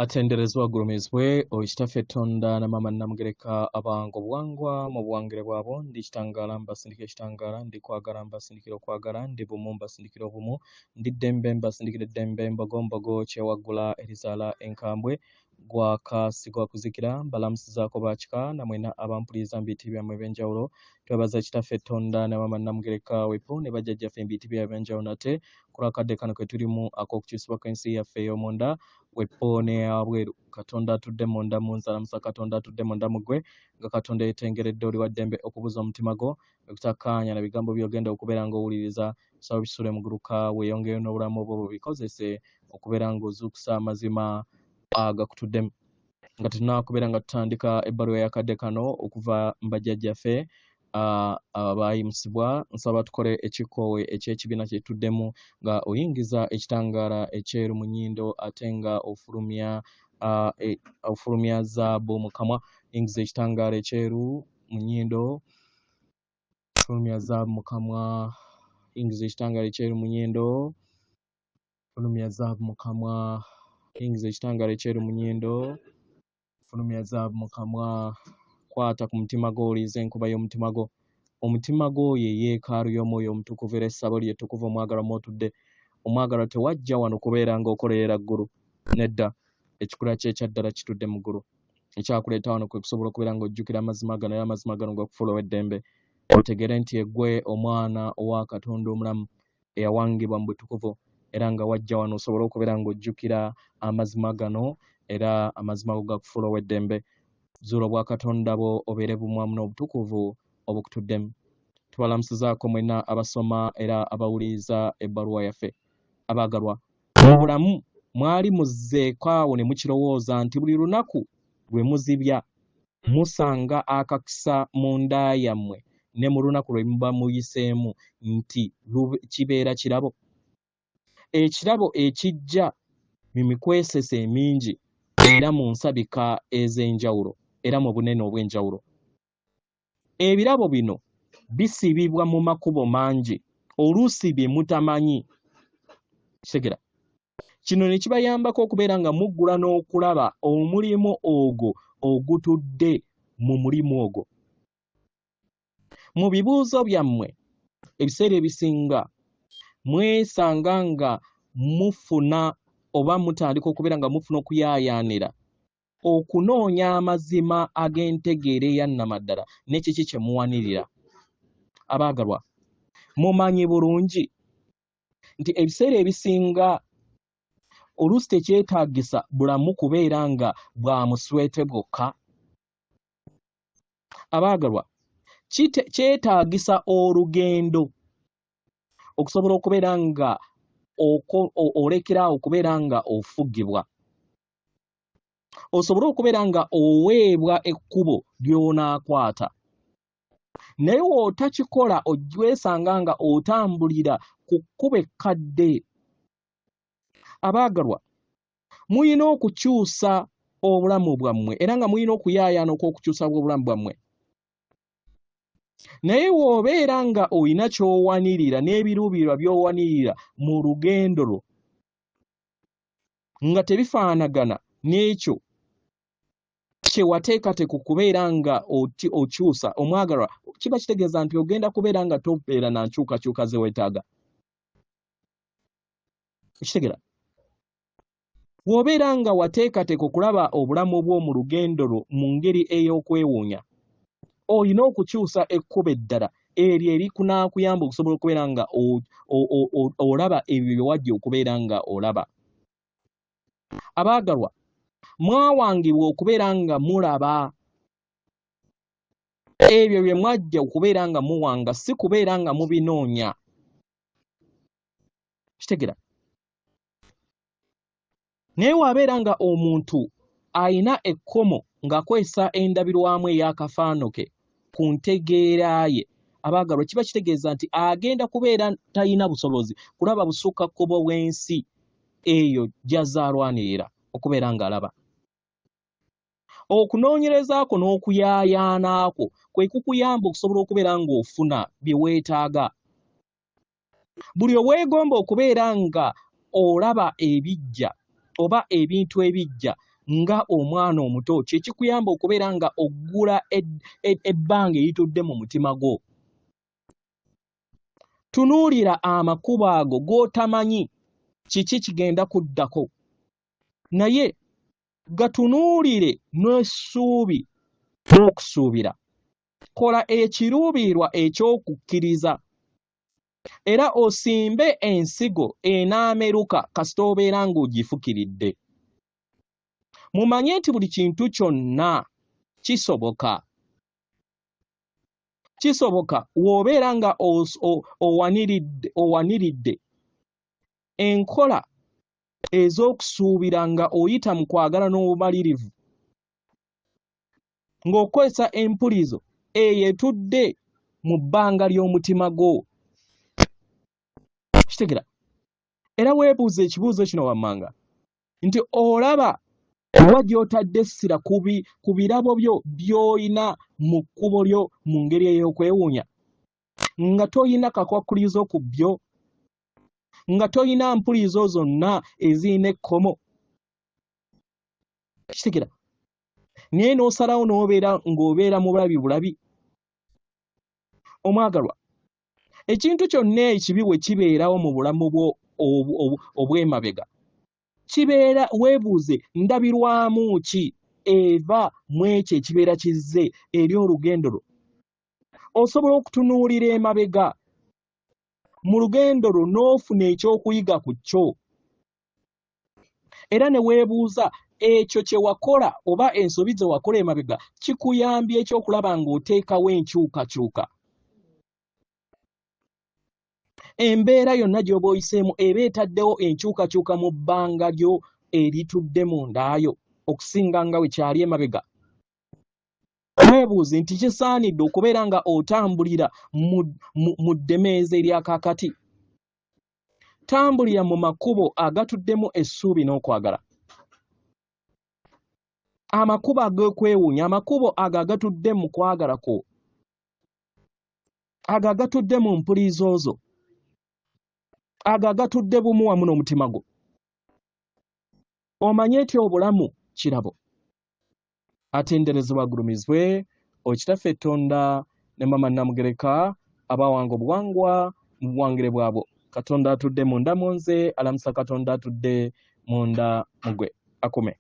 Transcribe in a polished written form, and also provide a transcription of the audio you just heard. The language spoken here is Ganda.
Atenderezwa gurumizwe oyitaffe Tonda na mama namugereka abango bwangwa mu buwangire bwabo ndi kitangala mbasindikira ekitangala ndi kwagala mbasindikira okwagala ndi bumu mbasindikira obumu ndi ddembe mbasindikira eddembe mbogombogo kyewagula erizaala enkambwe gwaka sigwa kuzikira mbalamusizaako bakika namwena abampuliza mbiiti byammwe ebyenjawulo twebaza kitaffe Tonda na mama namugereka wepo ne bajjajjaffe mbiiti byabwe ebyenjawulo nate kulakadde kano ke tulimu ak'okukyusibwa kw'ensi yaffe ey'omunda wepo ne abweru Katonda atudde munda munzala musa Katonda atudde munda mugwe nga Katonda yetengeredde oli wa ddembe okubuza omutima gwo okutakkaanya na bigambo by'ogenda okubeera ng'owuliriza saba bisule muguruka weeyongeyo n'obulamu obwo bubikozese okubeera ng'ozuukusa amazima agakutuddemu nga tunaakubeera nga tutandika ebbaluwa y'akadde kano okuva mbajjajjaffe abayimusibwa nsaba tukole ekikoowe eky'ekibiina kye tuddemu nga oyingiza ekitangaala ekyeru mu nnyindo ate nga ofulumya zaabu mu kamwa yingiza ekitangaala ekyeru mu nnyindo fulumya zaabu mu kamwa yingiza ekitangaala ekyeru mu nnyindo fulumya zaabu mu kamwa yingiza ekitangaala ekyeru mu nnyindo fulumya zaabu mu kamwa kwata ku mutima gwo oliiza enkuba y'omutima gwo omutima gwo ye yeekaalu y'omwoyo omutukuvu era essabo lye ttukuvu omwagalwa mw'otudde omwagalwa tewajja wano kubeera ng'okolerera ggulu nedda ekikula kye ekyaddala kitudde mu ggulu ekyakuleeta wano kwe kusobola okubeera ng'ojjukira amazima gano era amazima gano gakufuula ow'eddembe otegere nti eggwe omwana owa Katonda omulamu eyawangibwa mu butukuvu era nga wajja wano osobola okubeera ng'ojjukira amazima gano era amazima go gakufuula ow'eddembe zuula obwa Katonda bwo obeere bumwamu n'obutukuvu obukutuddemu tubalamusizaako mwenna abasoma era abawuliriza ebbaluwa yaffe abaagalwa mu bulamu mwali muzzeeko awo ne mukirowooza nti buli lunaku lwe muzibya musanga akakisa mu nda yammwe ne mu lunaku lwe muba muyiseemu nti kibeera kirabo ekirabo ekijja mu mikwesese emingi era mu nsabika ez'enjawulo era mu bunene obw'enjawulo ebirabo bino bisibibwa mu makubo mangi oluusi bye mutamanyi kitegera kino ne kibayambako okubeera nga muggula n'okulaba omulimu ogwo ogutudde mu mulimu ogwo mu bibuuzo byammwe ebiseera ebisinga mwesanga nga mufuna oba mutandika okubeera nga mufuna okuyaayaanira okunoonya amazima ag'entegeera eyannamaddala n'ekiki kye muwanirira abaagalwa mumanyi bulungi nti ebiseera ebisinga oluusi tekyetaagisa bulamu kubeera nga bwa muswete bwokka abaagalwa kyetaagisa olugendo okusobola okubeera nga olekeraawo okubeera nga ofugibwa osobole okubeera nga oweebwa ekkubo ly'onaakwata naye wootakikola ojwesanga nga otambulira ku kkubo ekkadde abaagalwa muyina okukyusa obulamu bwammwe era nga muyina okuyaayaana okw'okukyusa obulamu bwammwe naye w'obeera nga oyina ky'owanirira n'ebiruubirirwa by'owanirira mu lugendo lwo nga tebifaanagana n'ekyo kye wateekateeka okubeera nga okyusa omwagalwa kiba kitegeeza nti ogenda kubeera nga tobeera na nkyukakyuka ze weetaaga kitegera w'obeera nga wateekateeka okulaba obulamu bwo mu lugendo lwo mu ngeri ey'okwewuunya olina okukyusa ekkubo eddala eryo erikunaakuyamba okusobola okubeera nga olaba ebyo bye wajja okubeera nga olaba abaagalwa mwawangibwa okubeera nga mulaba ebyo bye mwajja okubeera nga muwanga si kubeera nga mubinoonya kitegera naye waabeera nga omuntu ayina ekkomo ng'akozesa endabirwamu ey'akafaano ke ku ntegeera ye abaagalwa kiba kitegeeza nti agenda kubeera talina busobozi kulaba busukkakkubo bw'ensi eyo gy'azaalwanirira okubeera ng'alaba okunoonyerezaako n'okuyaayaanaako kwe kukuyamba okusobola okubeera ng'ofuna bye weetaaga buli obwegomba okubeera nga olaba ebijja oba ebintu ebijja nga omwana omuto kye kikuyamba okubeera nga oggula ebbanga eritudde mu mutima gwo. Tunuulira amakubo ago g'otamanyi kiki kigenda kuddako, naye gatunuulire n'essuubi n'okusuubira. Kola ekiruubirirwa eky'okukkiriza era osimbe ensigo enaameruka kasita obeera ng'ogifukiridde. Mumanye nti buli kintu kyonna kisoboka. Kisoboka w'obeera nga owaniridde enkola ez'okusuubira nga oyita mu kwagala n'obumalirivu, ng'okozesa empulizo eyo etudde mu bbanga ly'omutima gwo. Kitegera? Era weebuuza ekibuuzo kino wammanga nti olaba oba gy'otadde essira ku birabo byo by'oyina mu kkubo lyo mu ngeri ey'okwewuunya, nga toyina kakwakkulizo ku byo, nga toyina mpulizo zonna eziyina ekkomo. Kitegera? Naye n'osalawo ng'obeera mu bulabi. Omwagalwa, ekintu kyonna ekibi bwe kibeerawo mu bulamu bwo obw'emabega, kibeera weebuuze ndabirwamu ki eva mu ekyo ekibeera kizze eri olugendo lwo. Osobola okutunuulira emabega mu lugendo lwo n'ofuna ekyokuyiga ku kyo, era ne weebuuza ekyo kye wakola oba ensobi ze wakola emabega kikuyambye ekyokulaba ng'oteekawo enkyukakyuka. Embeera yonna gy'oba oyiseemu eba etaddewo enkyukakyuka mu bbanga lyo eritudde mu ndaayo okusinga nga we kyali emabega. Weebuuze nti kisaanidde okubeera nga otambulira mu ddemeeza eryakaakati. Tambulira mu makubo agatuddemu essuubi n'okwagala. Amakubo ag'okwewuunya, amakubo ago agatudde mu kwagala kwo, ago agatudde mu mpulizo zo, ago agatudde bumu wamu n'omutima gwo. Omanye nti obulamu kirabo. Atenderezebwa agulumizibwe Okitaffe Tonda ne Mama Namugereka abawanga obuwangwa mu buwangire bwabwo. Katonda atudde munda mu nze, alamusa Katonda atudde munda mu gwe. Akume.